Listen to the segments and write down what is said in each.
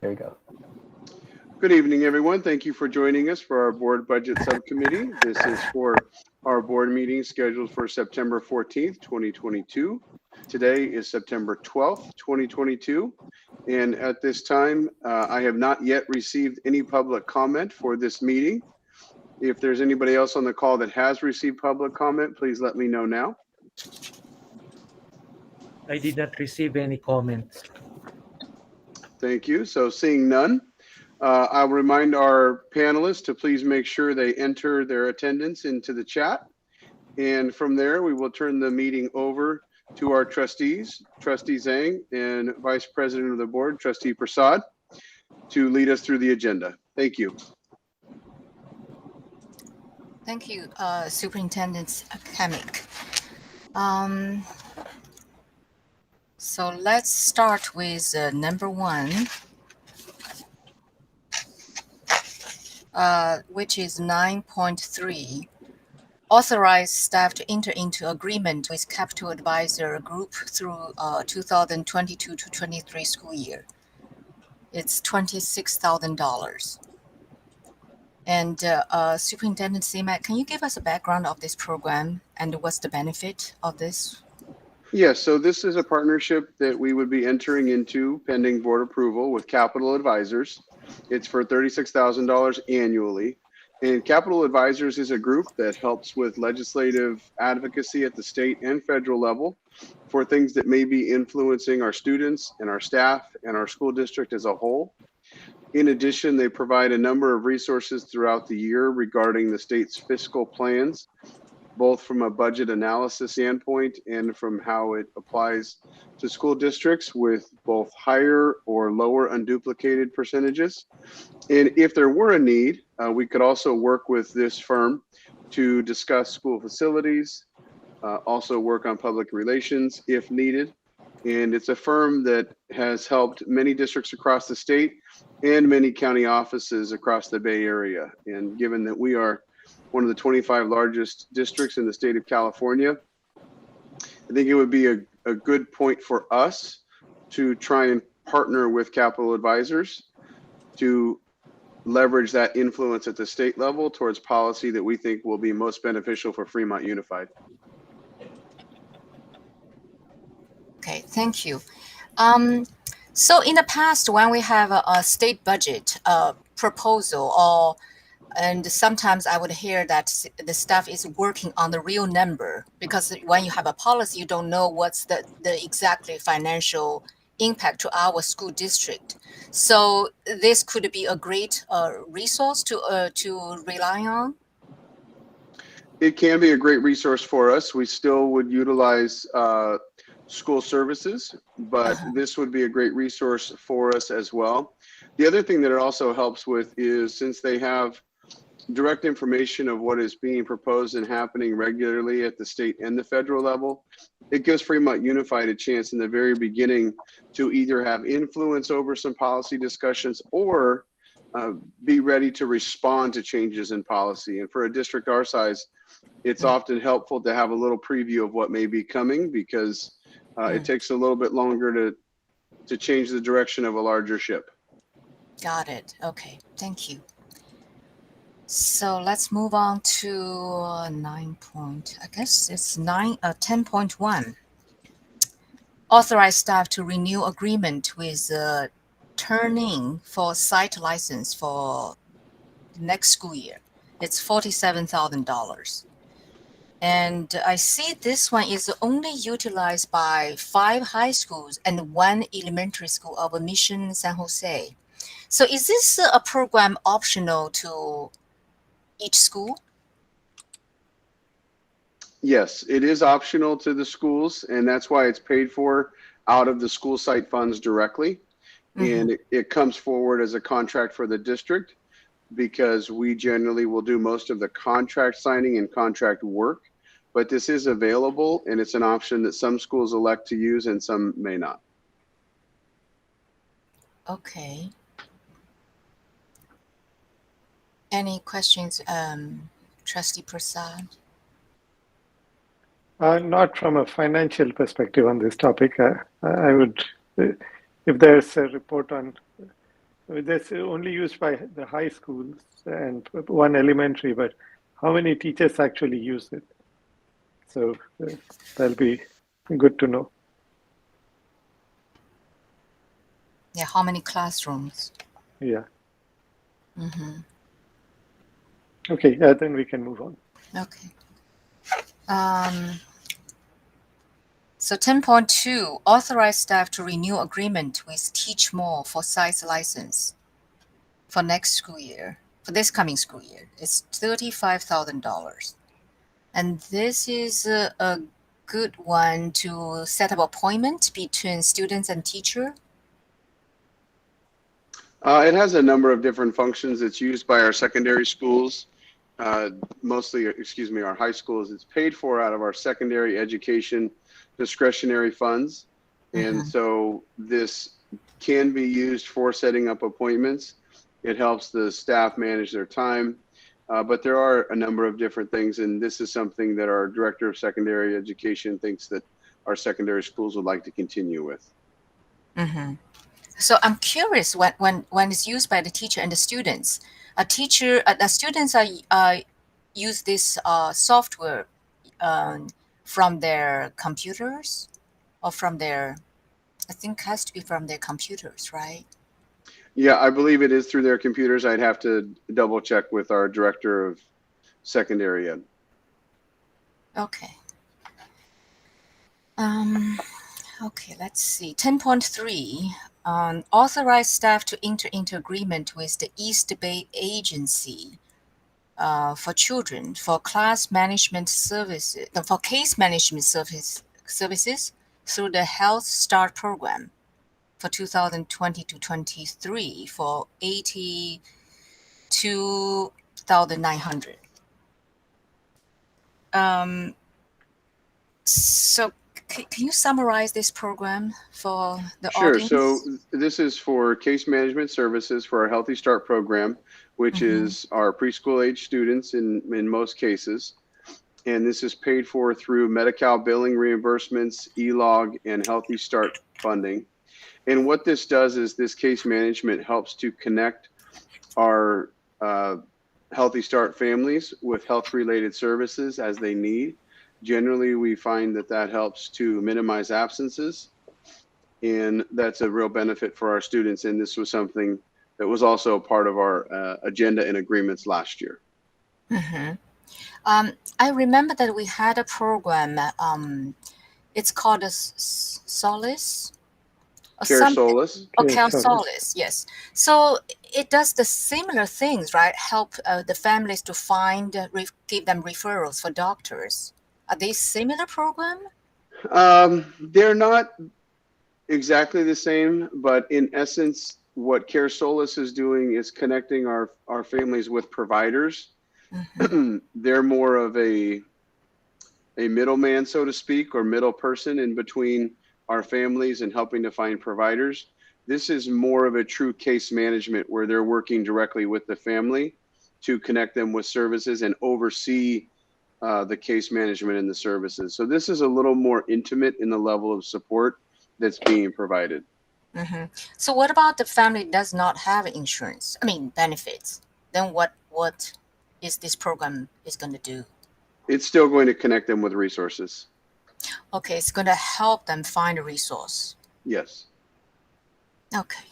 There you go. Good evening, everyone. Thank you for joining us for our board budget subcommittee. This is for our board meeting scheduled for September 14th, 2022. Today is September 12th, 2022. And at this time, I have not yet received any public comment for this meeting. If there's anybody else on the call that has received public comment, please let me know now. I did not receive any comments. Thank you. So seeing none, I'll remind our panelists to please make sure they enter their attendance into the chat. And from there, we will turn the meeting over to our trustees, Trustee Zhang and Vice President of the Board, Trustee Prasad, to lead us through the agenda. Thank you. Thank you, Superintendent Kamick. So let's start with number one, which is 9.3. Authorize staff to enter into agreement with Capital Advisor Group through 2022 to 23 school year. It's $26,000. And Superintendent Seamak, can you give us a background of this program and what's the benefit of this? Yes, so this is a partnership that we would be entering into pending board approval with Capital Advisors. It's for $36,000 annually. And Capital Advisors is a group that helps with legislative advocacy at the state and federal level for things that may be influencing our students and our staff and our school district as a whole. In addition, they provide a number of resources throughout the year regarding the state's fiscal plans, both from a budget analysis standpoint and from how it applies to school districts with both higher or lower unduplicated percentages. And if there were a need, we could also work with this firm to discuss school facilities, also work on public relations if needed. And it's a firm that has helped many districts across the state and many county offices across the Bay Area. And given that we are one of the 25 largest districts in the state of California, I think it would be a good point for us to try and partner with Capital Advisors to leverage that influence at the state level towards policy that we think will be most beneficial for Fremont Unified. Okay, thank you. So in the past, when we have a state budget proposal, and sometimes I would hear that the staff is working on the real number, because when you have a policy, you don't know what's the exactly financial impact to our school district. So this could be a great resource to rely on. It can be a great resource for us. We still would utilize school services, but this would be a great resource for us as well. The other thing that it also helps with is, since they have direct information of what is being proposed and happening regularly at the state and the federal level, it gives Fremont Unified a chance in the very beginning to either have influence over some policy discussions or be ready to respond to changes in policy. And for a district our size, it's often helpful to have a little preview of what may be coming, because it takes a little bit longer to change the direction of a larger ship. Got it. Okay, thank you. So let's move on to 10.1. Authorize staff to renew agreement with Turning for site license for next school year. It's $47,000. And I see this one is only utilized by 5 high schools and 1 elementary school of Mission San Jose. So is this a program optional to each school? Yes, it is optional to the schools, and that's why it's paid for out of the school site funds directly. And it comes forward as a contract for the district, because we generally will do most of the contract signing and contract work. But this is available, and it's an option that some schools elect to use and some may not. Okay. Any questions, Trustee Prasad? Not from a financial perspective on this topic. I would, if there's a report on That's only used by the high schools and one elementary, but how many teachers actually use it? So that'll be good to know. Yeah, how many classrooms? Yeah. Mm-hmm. Okay, then we can move on. Okay. So 10.2, authorize staff to renew agreement with Teach More for science license for next school year, for this coming school year. It's $35,000. And this is a good one to set up appointment between students and teacher. It has a number of different functions. It's used by our secondary schools, mostly, our high schools. It's paid for out of our secondary education discretionary funds. And so this can be used for setting up appointments. It helps the staff manage their time. But there are a number of different things, and this is something that our director of secondary education thinks that our secondary schools would like to continue with. Mm-hmm. So I'm curious, when it's used by the teacher and the students, the students are use this software from their computers or from their, I think has to be from their computers, right? Yeah, I believe it is through their computers. I'd have to double check with our director of secondary ed. Okay. Okay, let's see. 10.3, authorize staff to enter into agreement with the East Bay Agency for children for class management services, for case management services through the Health Start program for 2020 to 23 for $82,900. So can you summarize this program for the Sure. audience? So this is for case management services for our Healthy Start program, which is our preschool age students in most cases. And this is paid for through Medi-Cal billing reimbursements, E-log, and Healthy Start funding. And what this does is this case management helps to connect our Healthy Start families with health-related services as they need. Generally, we find that helps to minimize absences, and that's a real benefit for our students. And this was something that was also a part of our agenda and agreements last year. I remember that we had a program. It's called a Solace. Care Solace. Care Solace, yes. So it does the similar things, right? Help the families to find, give them referrals for doctors. Are they similar program? They're not exactly the same, but in essence, what Care Solace is doing is connecting our families with providers. They're more of a middleman, so to speak, or middle person in between our families and helping to find providers. This is more of a true case management where they're working directly with the family to connect them with services and oversee the case management and the services. So this is a little more intimate in the level of support that's being provided. So what about the family does not have insurance? I mean, benefits. Then what is this program is going to do? It's still going to connect them with resources. Okay, it's going to help them find a resource. Yes. Okay.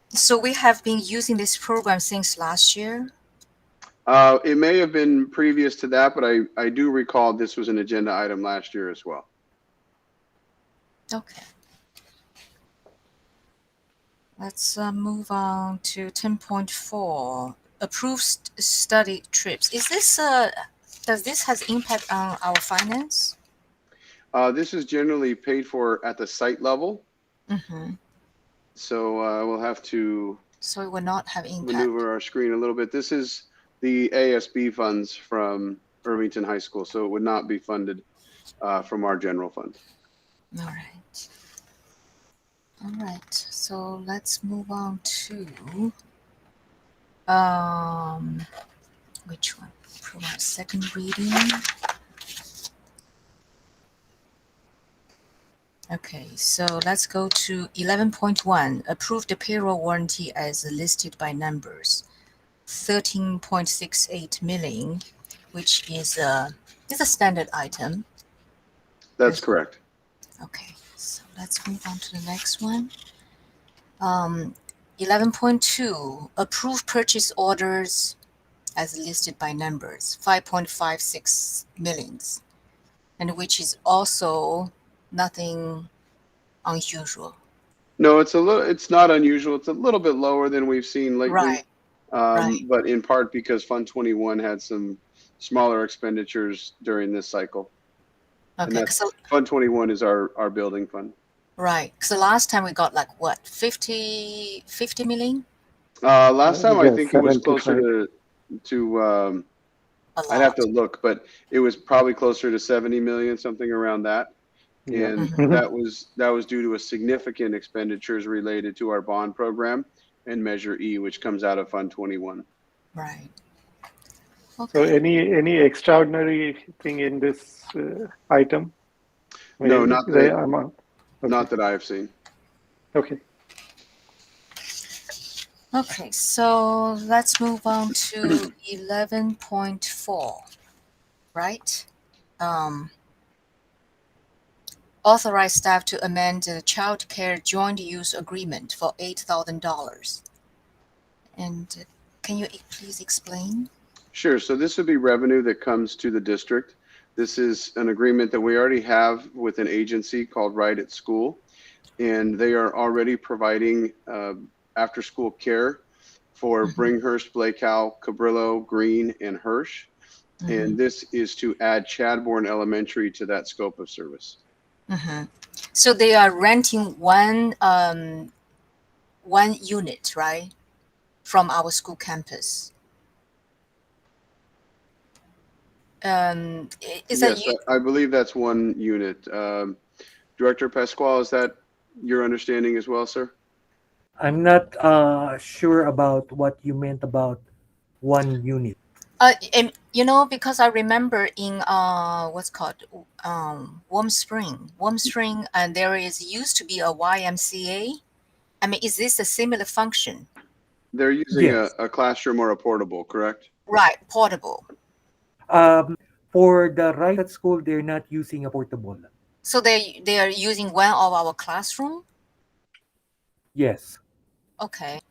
So we have been using this program since last year. It may have been previous to that, but I do recall this was an agenda item last year as well. Okay. Let's move on to 10.4. Approved study trips. Is this does this has impact on our finance? This is generally paid for at the site level. So we'll have to So it will not have impact. maneuver our screen a little bit. This is the ASB funds from Irvington High School, so it would not be funded from our general fund. All right. All right. So let's move on to which one? Provide second reading. Okay, so let's go to 11.1. Approve the payroll warranty as listed by numbers. 13.68 million, which is a standard item. That's correct. Okay, so let's move on to the next one. 11.2. Approve purchase orders as listed by numbers. 5.56 millions, and which is also nothing unusual. No, it's not unusual. It's a little bit lower than we've seen lately. Right. But in part because Fund 21 had some smaller expenditures during this cycle. And Okay, that's so Fund 21 is our building fund. right. So last time we got like what, 50 million? Last time I Yeah, think it was closer 75. to A I'd have lot. to look, but it was probably closer to 70 million, something around that. Yeah. And Mhm. that was due to a significant expenditures related to our bond program and Measure E, which comes out of Fund 21. Right. So Okay. any extraordinary thing in this item? No, The amount. Okay. not that I've seen. Okay. Okay, so let's move on to 11.4, right? Authorize staff to amend the child care joint use agreement for $8,000. And can you please explain? Sure. So this would be revenue that comes to the district. This is an agreement that we already have with an agency called Right at School, and they are already providing after-school care for Bringhurst, Blakehow, Cabrillo, Green, and Hirsch. And this is to add Chadbourne Elementary to that scope of service. So they are renting one unit, right, from our school campus. Is that Yes, you? I believe that's one unit. Director Pasquale, is that your understanding as well, sir? I'm not sure about what you meant about one unit. And, you know, because I remember in what's called Warm Spring, and there is used to be a YMCA. I mean, is this a similar function? They're using Yes. a classroom or a portable, correct? Right, portable. Um, for the right at school, they're not using a portable. So they are using one of our classroom. Yes. Okay,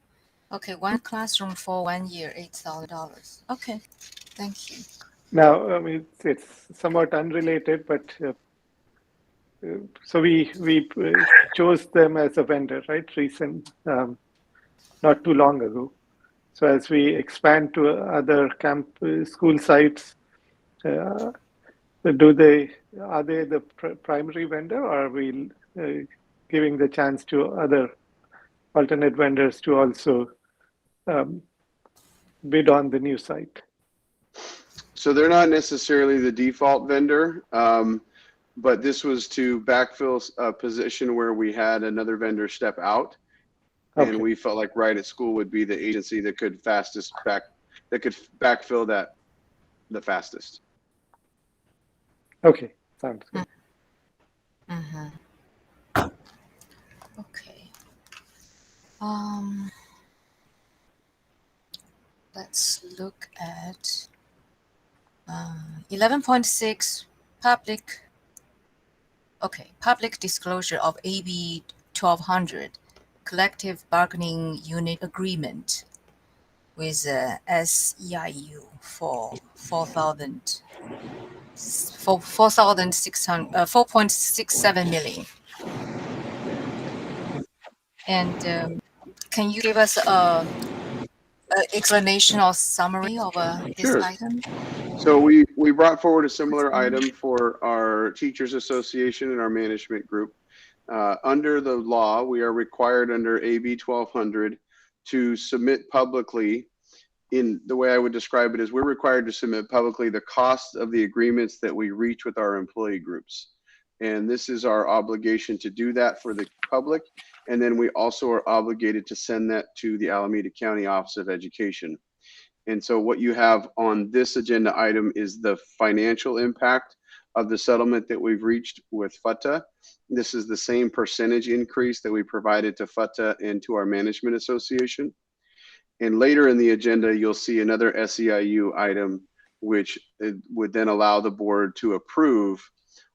okay, one classroom for 1 year, $8,000. Okay, thank you. Now, I mean, it's somewhat unrelated, but so we chose them as a vendor, right? Not too long ago. So as we expand to other school sites, are they the primary vendor, or are we giving the chance to other alternate vendors to also bid on the new site? So they're not necessarily the default vendor, but this was to backfill a position where we had another vendor step out, and Okay. we felt like Right at School would be the agency that could backfill that the fastest. Okay, sounds good. Okay. Let's look at 11.6 public. Okay, public disclosure of AB 1200 collective bargaining unit agreement with SEIU for 4.67 million. And can you give us a explanation or summary of this Sure. item? So we brought forward a similar item for our teachers association and our management group. Under the law, we are required under AB 1200 to submit publicly. In the way I would describe it is we're required to submit publicly the cost of the agreements that we reach with our employee groups. And this is our obligation to do that for the public. And then we also are obligated to send that to the Alameda County Office of Education. And so what you have on this agenda item is the financial impact of the settlement that we've reached with FUTA. This is the same percentage increase that we provided to FUTA and to our management association. And later in the agenda, you'll see another SEIU item, which would then allow the board to approve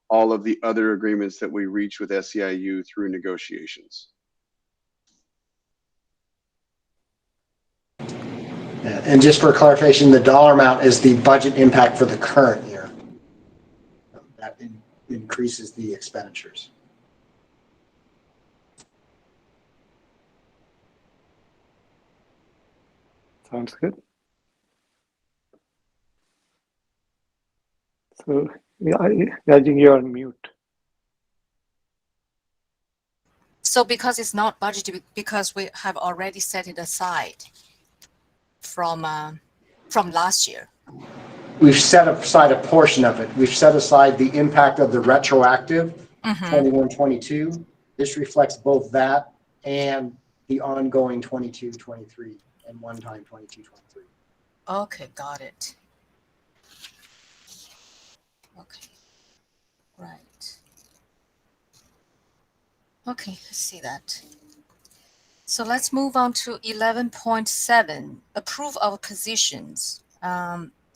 all of the other agreements that we reach with SEIU through negotiations. And just for clarification, the dollar amount is the budget impact for the current year. That increases the expenditures. Sounds good. So, yeah, Yajing, you're on mute. So because it's not budgeted, because we have already set it aside from last year. We've set aside a portion of it. We've set aside the impact of the retroactive 21-22. This reflects both that and the ongoing 22-23 and one-time 22-23. Okay, got it. Okay, right. Okay, I see that. So let's move on to 11.7, approve of positions.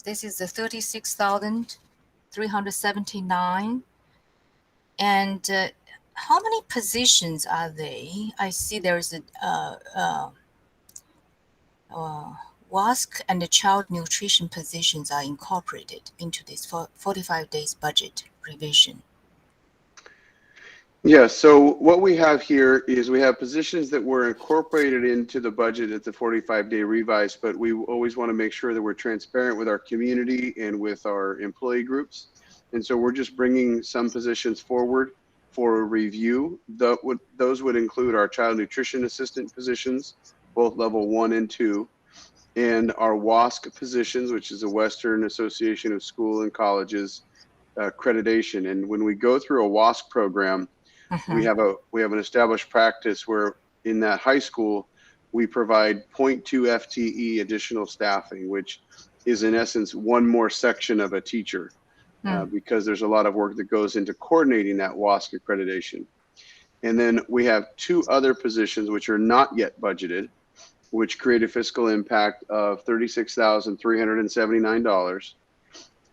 This is the 36,379. And how many positions are they? I see there's a WASC and the child nutrition positions are incorporated into this 45 days budget revision. Yeah, so what we have here is we have positions that were incorporated into the budget at the 45-day revise, but we always want to make sure that we're transparent with our community and with our employee groups. And so we're just bringing some positions forward for review. Those would include our child nutrition assistant positions, both level 1 and 2, and our WASC positions, which is the Western Association of School and Colleges accreditation. And when we go through a WASC program, we have an established practice where in that high school we provide 0.2 FTE additional staffing, which is in essence one more section of a teacher, because there's a lot of work that goes into coordinating that WASC accreditation. And then we have 2 other positions which are not yet budgeted, which create a fiscal impact of $36,379.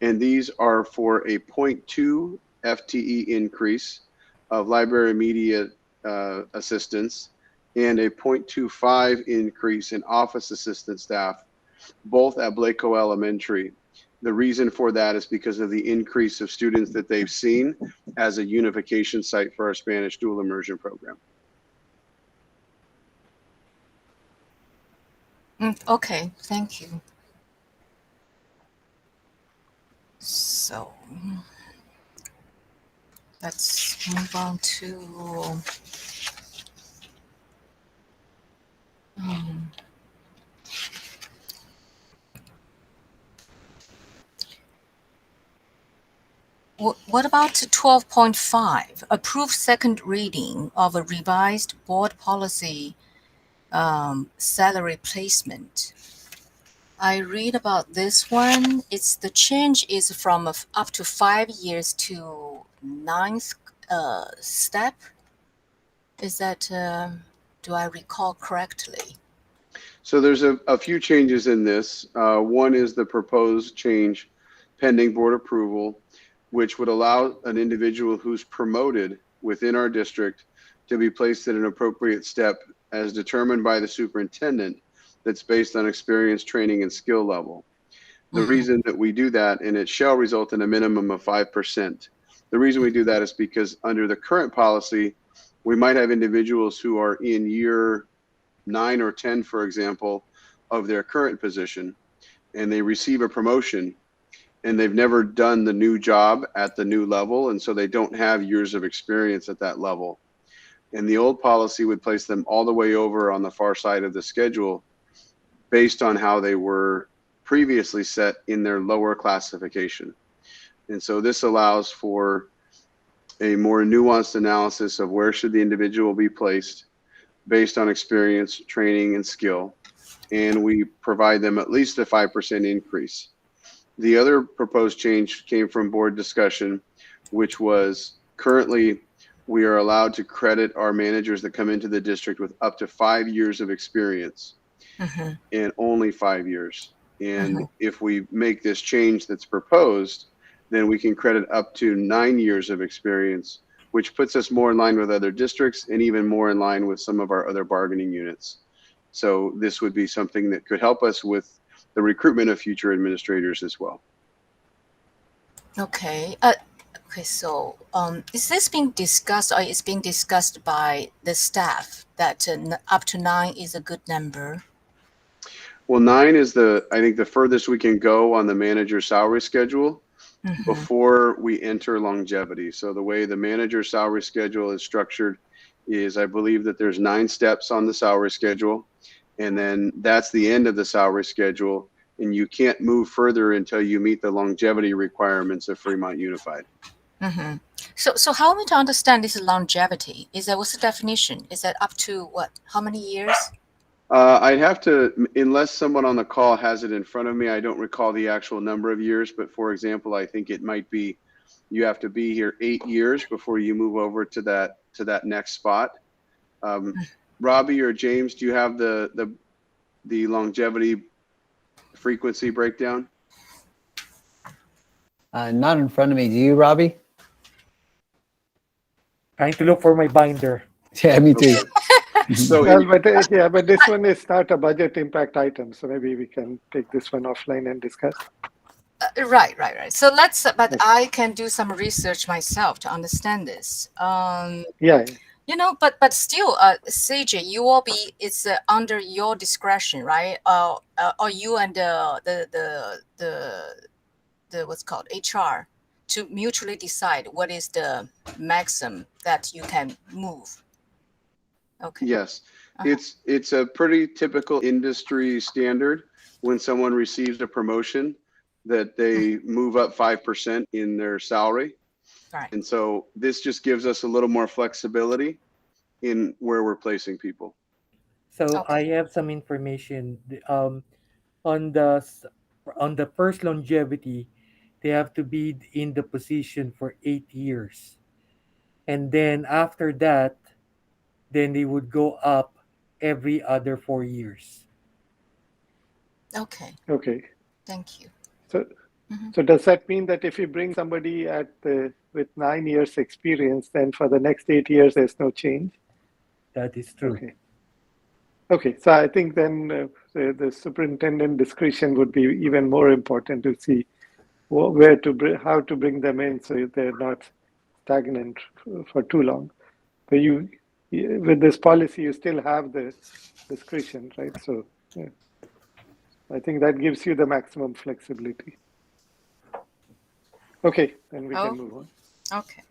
And these are for a 0.2 FTE increase of library media assistants and a 0.25 increase in office assistant staff, both at Blaco Elementary. The reason for that is because of the increase of students that they've seen as a unification site for our Spanish dual immersion program. Okay, thank you. So let's move on to what about 12.5? Approve second reading of a revised board policy salary placement. I read about this one. It's the change is from up to 5 years to 9th step. Is that, do I recall correctly? So there's a few changes in this. One is the proposed change pending board approval, which would allow an individual who's promoted within our district to be placed at an appropriate step as determined by the superintendent that's based on experience, training, and skill level. The reason that we do that, and it shall result in a minimum of 5%. The reason we do that is because under the current policy, we might have individuals who are in year 9 or 10, for example, of their current position, and they receive a promotion, and they've never done the new job at the new level, and so they don't have years of experience at that level. And the old policy would place them all the way over on the far side of the schedule based on how they were previously set in their lower classification. And so this allows for a more nuanced analysis of where should the individual be placed based on experience, training, and skill. And we provide them at least a 5% increase. The other proposed change came from board discussion, which was currently we are allowed to credit our managers that come into the district with up to 5 years of experience and only 5 years. And if we make this change that's proposed, then we can credit up to 9 years of experience, which puts us more in line with other districts and even more in line with some of our other bargaining units. So this would be something that could help us with the recruitment of future administrators as well. Okay. Okay. So, is this being discussed, or is being discussed by the staff that up to 9 is a good number? Well, 9 is I think the furthest we can go on the manager salary schedule before we enter longevity. So the way the manager salary schedule is structured is, I believe that there's 9 steps on the salary schedule, and then that's the end of the salary schedule, and you can't move further until you meet the longevity requirements of Fremont Unified. So how are we to understand this longevity? What's the definition? Is that up to what? How many years? I'd have to, unless someone on the call has it in front of me, I don't recall the actual number of years, but for example, I think it might be, you have to be here 8 years before you move over to that next spot. Robbie or James, do you have the longevity frequency breakdown? Not in front of me. Do you, Robbie? Trying to look for my binder. Yeah, me too. So Well, but this one is not a budget impact item, so maybe we can take this one offline and discuss. Right. So but I can do some research myself to understand this. Yeah. But still, CJ, you will be, it's under your discretion, right? Or you and the what's called HR to mutually decide what is the maximum that you can move. Okay. Yes, it's a pretty typical industry standard when someone receives a promotion that they move up 5% in their salary. Right. And so this just gives us a little more flexibility in where we're placing people. So Okay. I have some information. On the first longevity, they have to be in the position for 8 years, and then after that, then they would go up every other 4 years. Okay. Okay. Thank you. So does that mean that if you bring somebody with 9 years experience, then for the next 8 years there's no change? That is true. Okay. So I think then the superintendent discretion would be even more important to see how to bring them in so they're not stagnant for too long. But with this policy, you still have the discretion, right? So yeah, I think that gives you the maximum flexibility. Okay, then we can move on. Okay.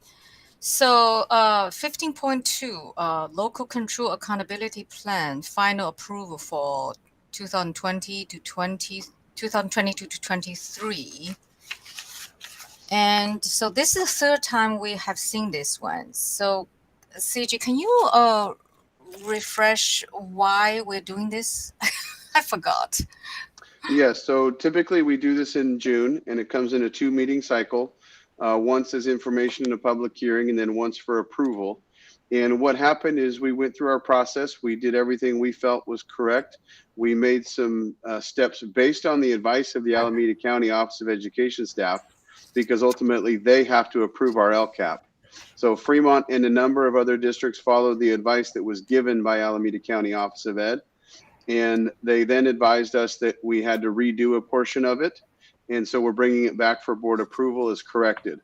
So 15.2, Local Control Accountability Plan, final approval for 2022 to 23. And so this is the third time we have seen this one. So CJ, can you refresh why we're doing this? I forgot. Yes, so typically we do this in June, and it comes in a 2-meeting cycle. Once as information in a public hearing, and then once for approval. And what happened is we went through our process. We did everything we felt was correct. We made some steps based on the advice of the Alameda County Office of Education staff, because ultimately they have to approve our LCAP. So Fremont and a number of other districts followed the advice that was given by Alameda County Office of Ed. And they then advised us that we had to redo a portion of it. And so we're bringing it back for board approval as corrected.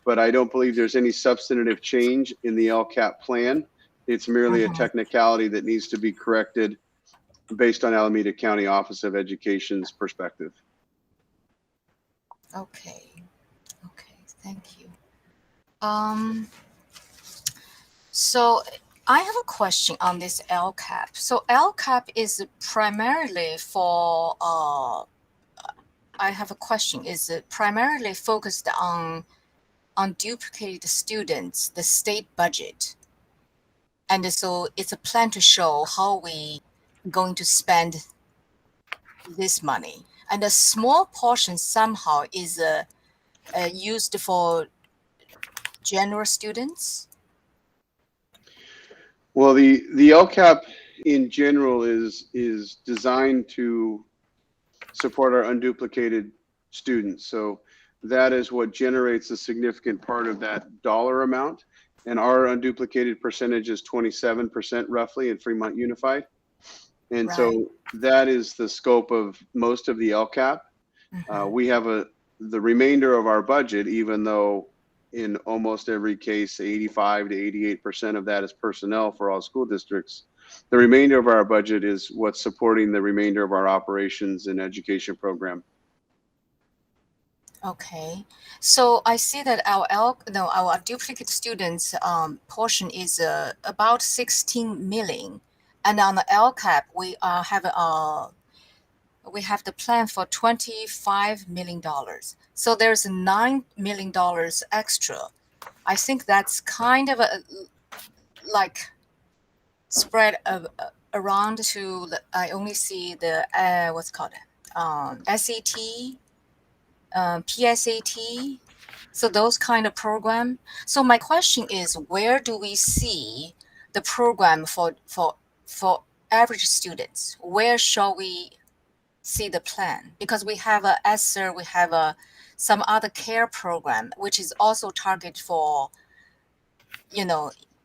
But I don't believe there's any substantive change in the LCAP plan. It's merely a technicality that needs to be corrected based on Alameda County Office of Education's perspective. Okay, thank you. So I have a question on this LCAP. So LCAP is primarily for, I have a question. Is it primarily focused on duplicated students, the state budget? And so it's a plan to show how we going to spend this money. And a small portion somehow is used for general students? Well, the LCAP in general is designed to support our unduplicated students. So that is what generates a significant part of that dollar amount. And our unduplicated percentage is 27% roughly in Fremont Unified. And Right. so that is the scope of most of the LCAP. Mhm. We have the remainder of our budget, even though in almost every case, 85 to 88% of that is personnel for all school districts. The remainder of our budget is what's supporting the remainder of our operations and education program. Okay, so I see that our duplicate students portion is about 16 million, and on the LCAP we have the plan for $25 million. So there's $9 million extra. I think that's kind of like spread around to I only see the what's called SAT, PSAT, so those kind of program. So my question is, where do we see the program for average students? Where shall we see the plan? Because we have a ESSER, we have some other care program, which is also targeted for,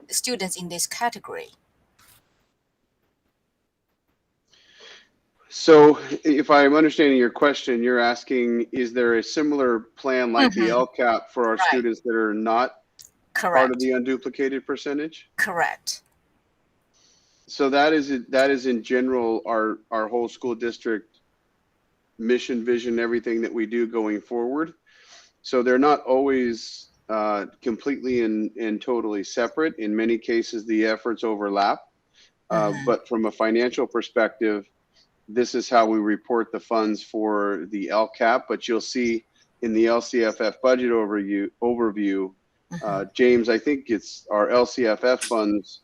students in this category. So if I'm understanding your question, you're asking, is there a similar plan like the LCAP for our Right. students that are not part Correct. of the unduplicated percentage? Correct. So that is in general our whole school district mission, vision, everything that we do going forward. So they're not always completely and totally separate. In many cases, the efforts overlap. But from a financial perspective, this is how we report the funds for the LCAP. But you'll see in the LCFF budget overview, James, I think it's our LCFF funds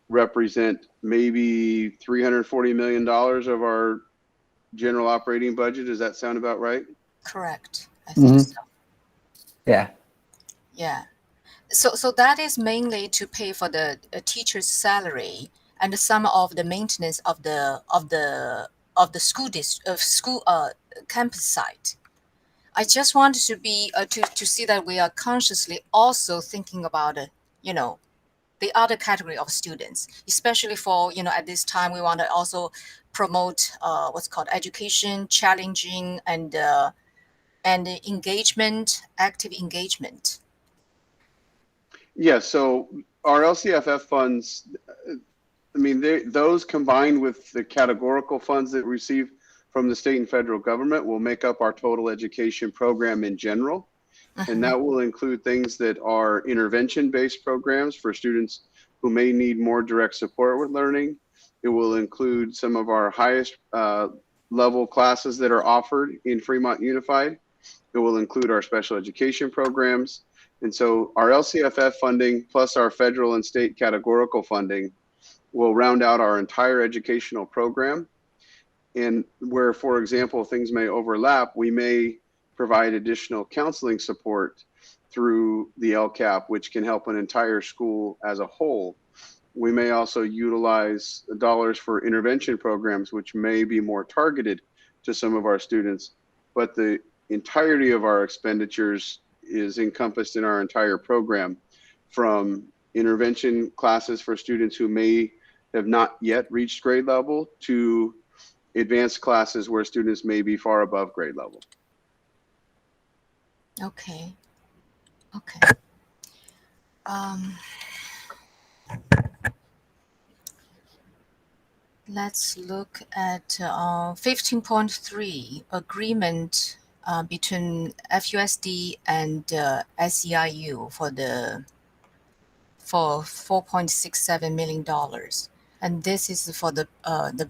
represent maybe $340 million of our general operating budget. Does that sound about right? Correct. I think so. Yeah. Yeah. So that is mainly to pay for the teacher's salary and some of the maintenance of the school campus site. I just wanted to be to see that we are consciously also thinking about the other category of students, especially for at this time we want to also promote what's called education, challenging and engagement, active engagement. Yeah, so our LCFF funds, I mean, those combined with the categorical funds that we receive from the state and federal government will make up our total education program in general. And that will include things that are intervention-based programs for students who may need more direct support with learning. It will include some of our highest level classes that are offered in Fremont Unified. It will include our special education programs. And so our LCFF funding plus our federal and state categorical funding will round out our entire educational program. And where, for example, things may overlap, we may provide additional counseling support through the LCAP, which can help an entire school as a whole. We may also utilize dollars for intervention programs, which may be more targeted to some of our students, but the entirety of our expenditures is encompassed in our entire program, from intervention classes for students who may have not yet reached grade level to advanced classes where students may be far above grade level. Okay. Let's look at 15.3 agreement between FUSD and SEIU for $4.67 million, and this is for the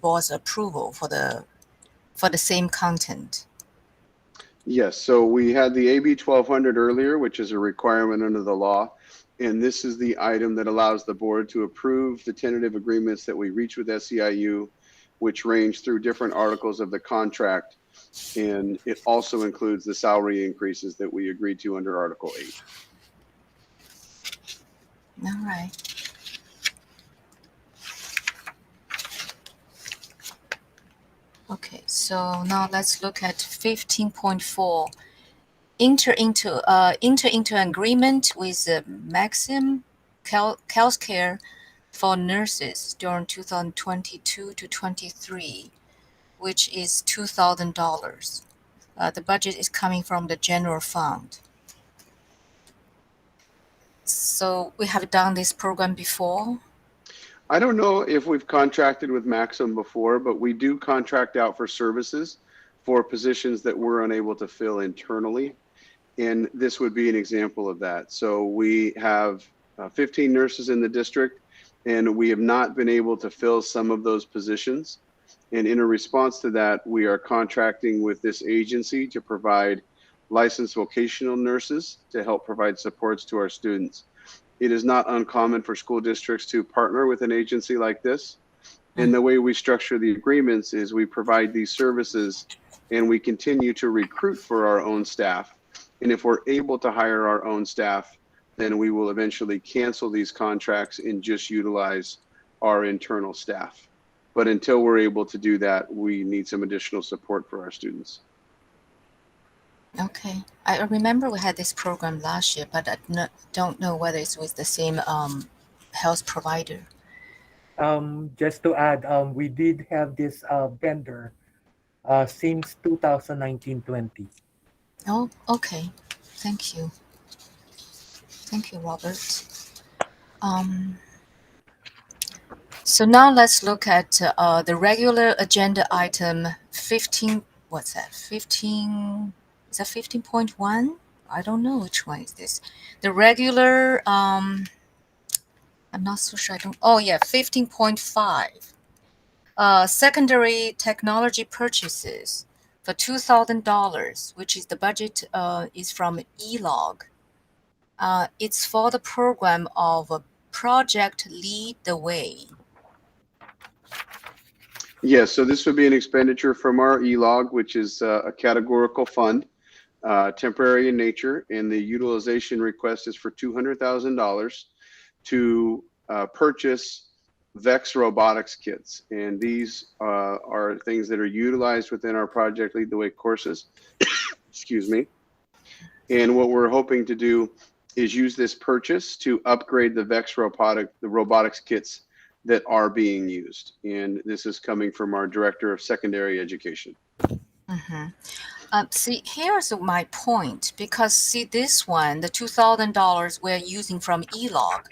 board's approval for the same content. Yes, so we had the AB 1200 earlier, which is a requirement under the law. And this is the item that allows the board to approve the tentative agreements that we reach with SEIU, which range through different articles of the contract. And it also includes the salary increases that we agreed to under Article 8. All right. Okay, so now let's look at 15.4. Enter into agreement with Maxim Healthcare for nurses during 2022 to 23, which is $2,000. The budget is coming from the general fund. So we have done this program before. I don't know if we've contracted with Maxim before, but we do contract out for services for positions that we're unable to fill internally. And this would be an example of that. So we have 15 nurses in the district, and we have not been able to fill some of those positions. And in a response to that, we are contracting with this agency to provide licensed vocational nurses to help provide supports to our students. It is not uncommon for school districts to partner with an agency like this. And the way we structure the agreements is we provide these services and we continue to recruit for our own staff. And if we're able to hire our own staff, then we will eventually cancel these contracts and just utilize our internal staff. But until we're able to do that, we need some additional support for our students. Okay. I remember we had this program last year, but I don't know whether it's with the same health provider. Just to add, we did have this vendor since 2019-20. Oh, okay. Thank you. Thank you, Robert. So now let's look at the regular agenda item 15. What's that? 15. Is that 15.1? I don't know which one is this. The regular, I'm not so sure. Oh yeah, 15.5. Secondary technology purchases for $2,000, which is the budget is from ELOG. It's for the program of Project Lead the Way. Yes, so this would be an expenditure from our ELOG, which is a categorical fund, temporary in nature, and the utilization request is for $200,000 to purchase VEX robotics kits. And these are things that are utilized within our Project Lead the Way courses. Excuse me. And what we're hoping to do is use this purchase to upgrade the VEX robotics kits that are being used. And this is coming from our Director of Secondary Education. See, here's my point, because see this one, the $2,000 we're using from ELOG,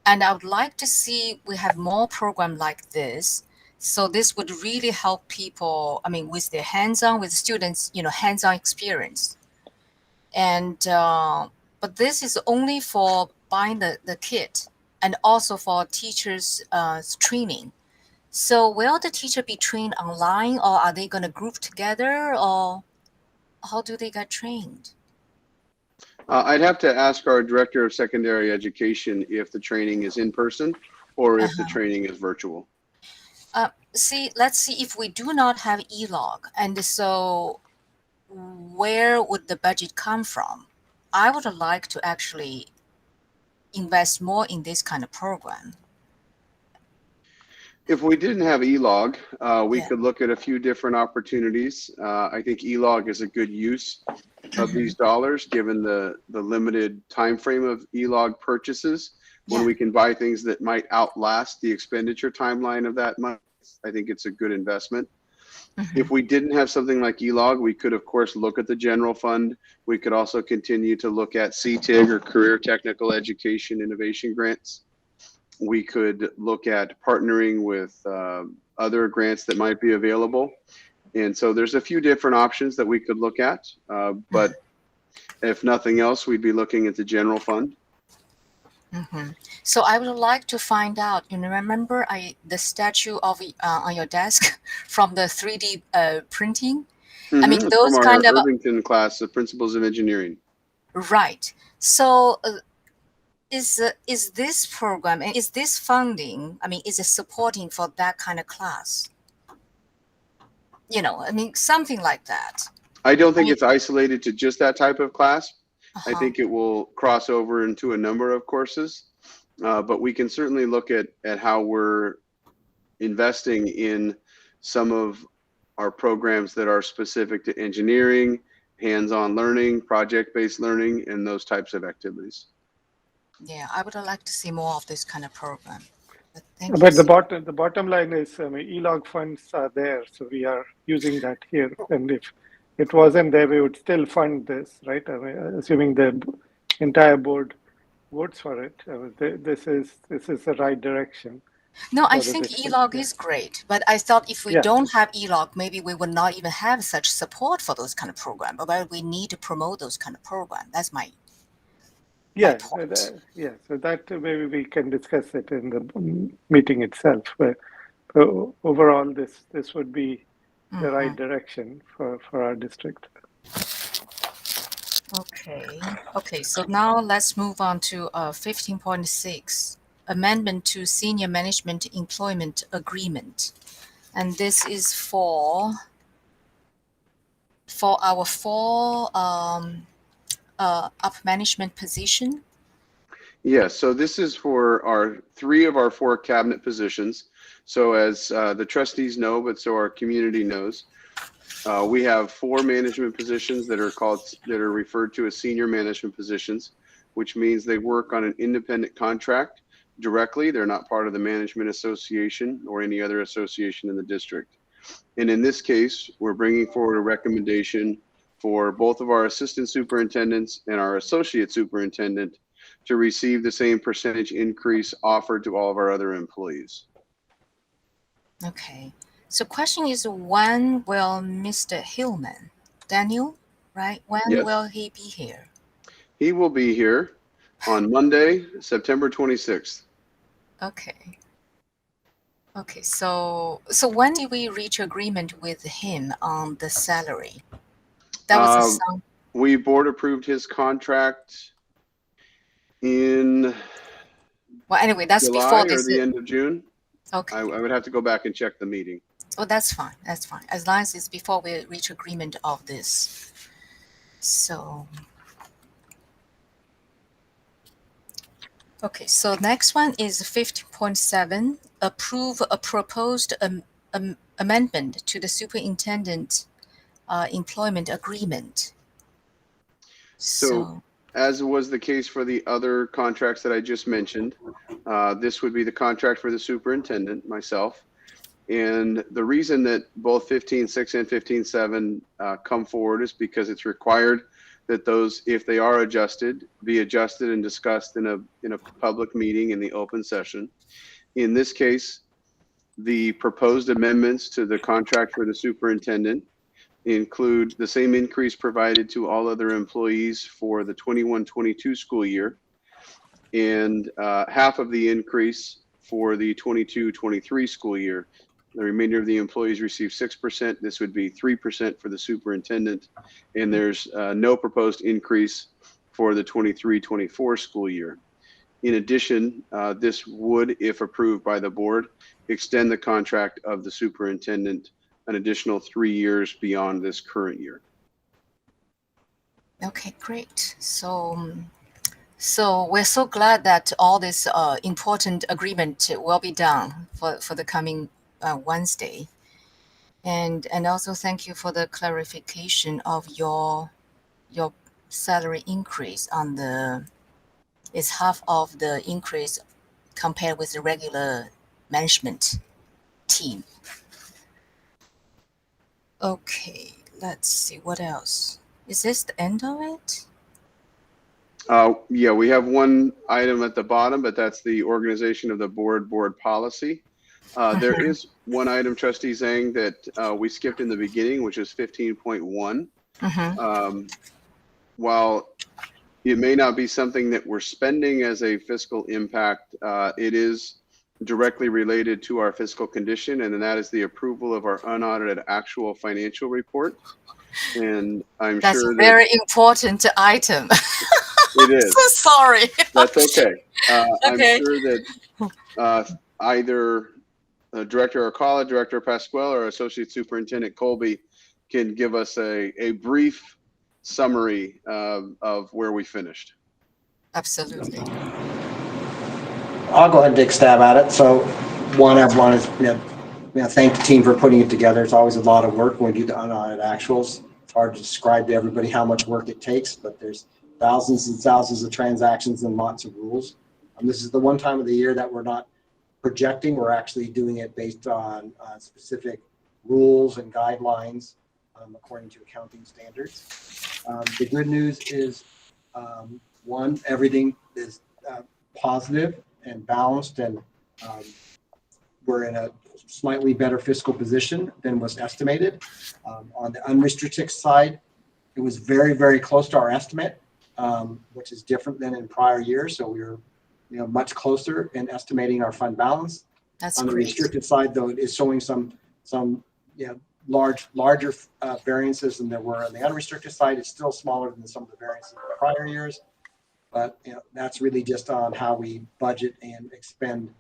and I would like to see we have more program like this. So this would really help people, I mean, with their hands-on, with students, hands-on experience. And, but this is only for buying the kit and also for teachers' training. So will the teacher be trained online, or are they going to group together, or how do they get trained? I'd have to ask our Director of Secondary Education if the training is in person or if the training is virtual. Let's see if we do not have ELOG, and so where would the budget come from? I would like to actually invest more in this kind of program. If we didn't have ELOG, we could look at a few different opportunities. I think ELOG is a good use of these dollars, given the limited time frame of ELOG purchases. When we can buy things that might outlast the expenditure timeline of that month, I think it's a good investment. If we didn't have something like ELOG, we could, of course, look at the general fund. We could also continue to look at CTIG, or Career Technical Education Innovation Grants. We could look at partnering with other grants that might be available. And so there's a few different options that we could look at. But if nothing else, we'd be looking at the general fund. So I would like to find out, remember the statue of on your desk from the 3D printing? I mean, those from kind our of Irvington class, the Principles of Engineering. Right. So is this program, and is this funding, I mean, is it supporting for that kind of class? I mean, something like that. I don't think it's isolated to just that type of class. I think it will cross over into a number of courses. but we can certainly look at how we're investing in some of our programs that are specific to engineering, hands-on learning, project-based learning, and those types of activities. Yeah, I would like to see more of this kind of program. But thank you. But the bottom line is, ELOG funds are there, so we are using that here. And if it wasn't there, we would still fund this, right? I mean, assuming the entire board votes for it. This is the right direction. No, I for the think district. ELOG Yeah. is great, but I thought if we Yeah. don't have ELOG, maybe we would not even have such support for those kind of programs. But we need to promote those kind of programs. That's my Yeah, point. yeah. So that maybe we can discuss it in the meeting itself. But overall, this would be the right direction for our district. Okay, so now let's move on to 15.6, amendment to senior management employment agreement. And this is for our four up management position. Yes, so this is for our 3 of our 4 cabinet positions. So as the trustees know, but so our community knows, we have 4 management positions that are referred to as senior management positions, which means they work on an independent contract directly. They're not part of the management association or any other association in the district. And in this case, we're bringing forward a recommendation for both of our assistant superintendents and our associate superintendent to receive the same percentage increase offered to all of our other employees. Okay. So question is, when will Mr. Hillman, Daniel, right? When Yes. will he be here? He will be here on Monday, September 26th. Okay. Okay, so when did we reach agreement with him on the salary? That was We board approved his contract in well, anyway, that's July before or this. the end of June. Okay. I would have to go back and check the meeting. Oh, that's fine. That's fine. As long as it's before we reach agreement of this. So, okay. So next one is 15.7. Approve a proposed amendment to the superintendent employment agreement. So, as was the case for the other contracts that I just mentioned, this would be the contract for the superintendent, myself. And the reason that both 15.6 and 15.7 come forward is because it's required that those, if they are adjusted, be adjusted and discussed in a public meeting in the open session. In this case, the proposed amendments to the contract for the superintendent include the same increase provided to all other employees for the 21-22 school year, and half of the increase for the 22-23 school year. The remainder of the employees receive 6%. This would be 3% for the superintendent, and there's no proposed increase for the 23-24 school year. In addition, this would, if approved by the board, extend the contract of the superintendent an additional 3 years beyond this current year. Okay, great. So we're so glad that all this important agreement will be done for the coming Wednesday. And also thank you for the clarification of your salary increase on it's half of the increase compared with the regular management team. Okay, let's see what else. Is this the end of it? Yeah, we have one item at the bottom, but that's the organization of the board policy. There is one item, Trustee Zhang, that we skipped in the beginning, which is 15.1. While it may not be something that we're spending as a fiscal impact, it is directly related to our fiscal condition, and that is the approval of our unaudited actual financial report. And That's a very important item. It is. I'm so sorry. That's okay. Okay. I'm sure that either Director Arcala, Director Pasquale, or Associate Superintendent Colby can give us a brief summary of where we finished. Absolutely. I'll go ahead and take a stab at it. So one, I want to thank the team for putting it together. It's always a lot of work when we do the unaudited actuals. It's hard to describe to everybody how much work it takes, but there's thousands and thousands of transactions and lots of rules. This is the one time of the year that we're not projecting. We're actually doing it based on specific rules and guidelines according to accounting standards. The good news is, one, everything is positive and balanced, and we're in a slightly better fiscal position than was estimated. On the unrestricted side, it was very, very close to our estimate, which is different than in prior years. So we were, much closer in estimating our fund balance. That's on the great. restricted side, though, it is showing some larger variances than there were on the unrestricted side. It's still smaller than some of the variances in prior years, but that's really just on how we budget and expend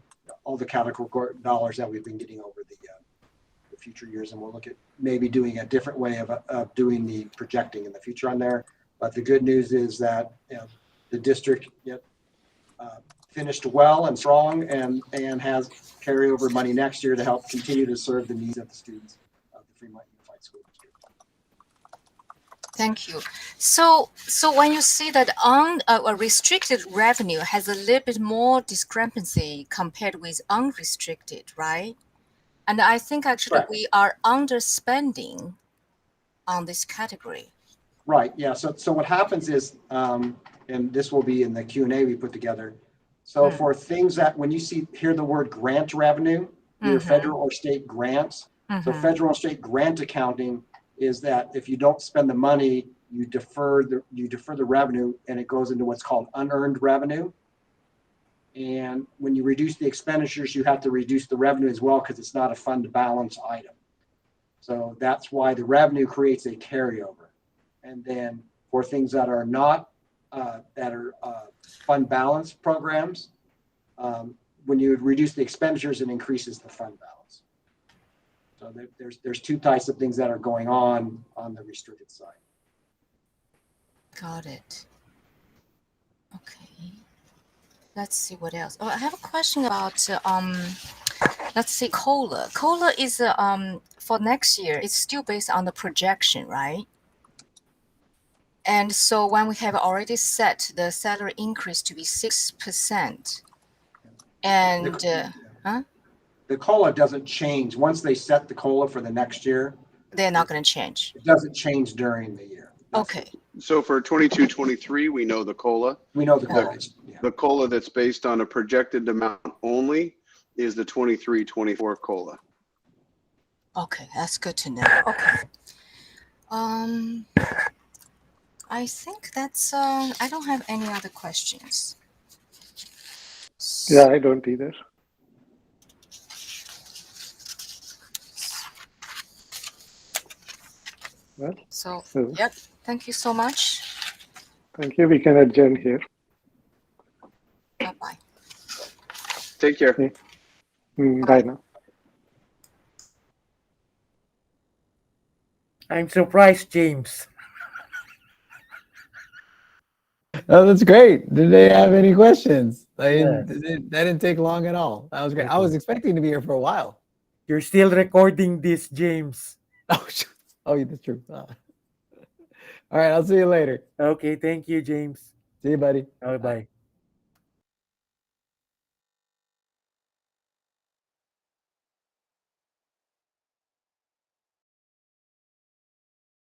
all the category dollars that we've been getting over the future years, and we'll look at maybe doing a different way of doing the projecting in the future on there. But the good news is that the district finished well and strong, and has carryover money next year to help continue to serve the needs of the students of the Fremont Unified School District. Thank you. So when you see that on a restricted revenue has a little bit more discrepancy compared with unrestricted, right? And I think actually Correct. we are underspending on this category. Right. Yeah. So what happens is, and this will be in the Q&A we put together. So for things that when you hear the word grant revenue, either federal or state grants. So federal and state grant accounting is that if you don't spend the money, you defer the revenue, and it goes into what's called unearned revenue. And when you reduce the expenditures, you have to reduce the revenue as well, because it's not a fund balance item. So that's why the revenue creates a carryover. And then for things that are not fund balance programs, when you reduce the expenditures, it increases the fund balance. So there's two types of things that are going on the restricted side. Got it. Okay. Let's see what else. Oh, I have a question about let's see, COLA. COLA is for next year. It's still based on the projection, right? And so when we have already set the salary increase to be 6%, and the COLA doesn't change. Once they set the COLA for the next year, they're not going to change. It doesn't change during the year. Okay. So for 22-23, we know the COLA. We know the COLA. Yeah. The COLA that's based on a projected amount only is the 23-24 COLA. Okay, that's good to know. Okay. I think that's I don't have any other questions. Yeah, I don't either. Well, So, so yep. Thank you so much. thank you. We can adjourn here. Bye-bye. Take care. Okay. Bye now. I'm surprised, James. Oh, that's great. Did they have any questions? Yes. That didn't take long at all. That was great. I was expecting to be here for a while. You're still recording this, James. Oh, that's true. All right, I'll see you later. Okay, thank you, James. See you, buddy. Bye-bye.